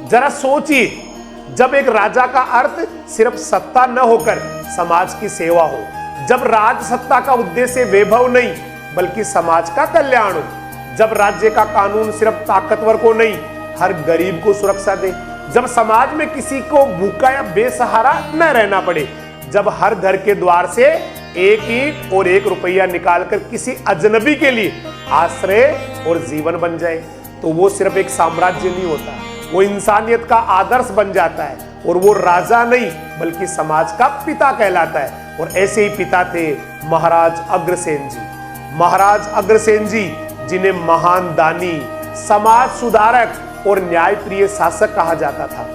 जरा सोचिए, जब एक राजा का अर्थ सिर्फ सत्ता न होकर समाज की सेवा हो, जब राज सत्ता का उद्देश्य वैभव नहीं बल्कि समाज का कल्याण हो, जब राज्य का कानून सिर्फ ताकतवर को नहीं हर गरीब को सुरक्षा दे, जब समाज में किसी को भूखा या बेसहारा न रहना पड़े, जब हर घर के द्वार से एक ईंट और एक रुपया निकालकर किसी अजनबी के लिए आश्रय और जीवन बन जाए, तो वो सिर्फ एक साम्राज्य नहीं होता, वो इंसानियत का आदर्श बन जाता है और वो राजा नहीं बल्कि समाज का पिता कहलाता है। और ऐसे ही पिता थे महाराज अग्रसेन जी। महाराज अग्रसेन जी, जिन्हें महान दानी, समाज सुधारक और न्यायप्रिय शासक कहा जाता था,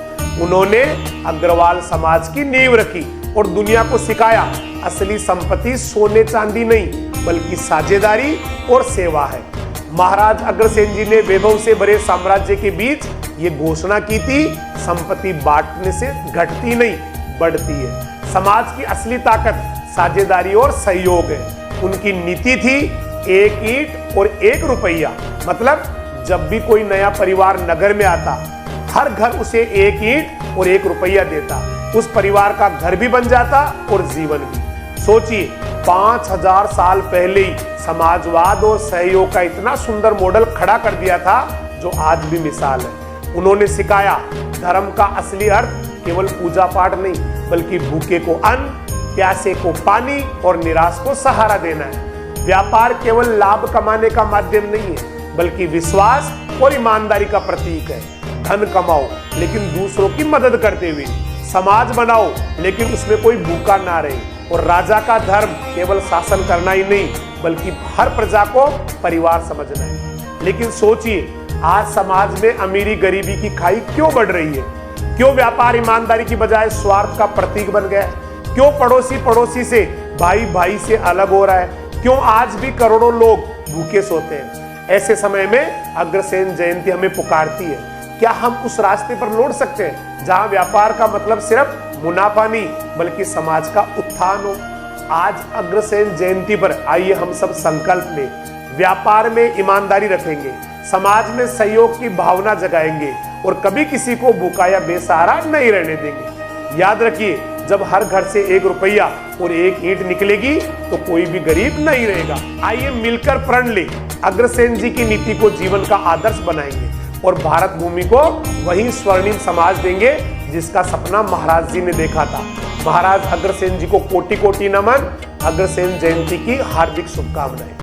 उन्होंने अग्रवाल समाज की नींव रखी और दुनिया को सिखाया असली संपत्ति सोने चांदी नहीं बल्कि साझेदारी और सेवा है। महाराज अग्रसेन जी ने वैभव से भरे साम्राज्य के बीच ये घोषणा की थी, संपत्ति बांटने से घटती नहीं बढ़ती है। समाज की असली ताकत साझेदारी और सहयोग है। उनकी नीति थी एक ईंट और एक रुपया, मतलब जब भी कोई नया परिवार नगर में आता, हर घर उसे एक ईंट और एक रुपया देता, उस परिवार का घर भी बन जाता और जीवन भी। सोचिए, 5000 साल पहले ही समाजवाद और सहयोग का इतना सुंदर मॉडल खड़ा कर दिया था जो आज भी मिसाल है। उन्होंने सिखाया धर्म का असली अर्थ केवल पूजा पाठ नहीं बल्कि भूखे को अन्न, प्यासे को पानी और निराश को सहारा देना है। व्यापार केवल लाभ कमाने का माध्यम नहीं है बल्कि विश्वास और ईमानदारी का प्रतीक है। धन कमाओ लेकिन दूसरों की मदद करते हुए, समाज बनाओ लेकिन उसमें कोई भूखा ना रहे। और राजा का धर्म केवल शासन करना ही नहीं बल्कि हर प्रजा को परिवार समझना है। लेकिन सोचिए, आज समाज में अमीरी गरीबी की खाई क्यों बढ़ रही है? क्यों व्यापार ईमानदारी की बजाय स्वार्थ का प्रतीक बन गया है? क्यों पड़ोसी पड़ोसी से, भाई भाई से अलग हो रहा है? क्यों आज भी करोड़ों लोग भूखे सोते हैं? ऐसे समय में अग्रसेन जयंती हमें पुकारती है, क्या हम उस रास्ते पर लौट सकते हैं जहां व्यापार का मतलब सिर्फ मुनाफा नहीं बल्कि समाज का उत्थान हो? आज अग्रसेन जयंती पर आइए हम सब संकल्प लें, व्यापार में ईमानदारी रखेंगे, समाज में सहयोग की भावना जगाएंगे और कभी किसी को भूखा या बेसहारा नहीं रहने देंगे। याद रखिए, जब हर घर से एक रुपया और एक ईंट निकलेगी तो कोई भी गरीब नहीं रहेगा। आइए मिलकर प्रण ले, अग्रसेन जी की नीति को जीवन का आदर्श बनाएंगे और भारत भूमि को वही स्वर्णिम समाज देंगे जिसका सपना महाराज जी ने देखा था। महाराज अग्रसेन जी को कोटि कोटि नमन। अग्रसेन जयंती की हार्दिक शुभकामनाएं।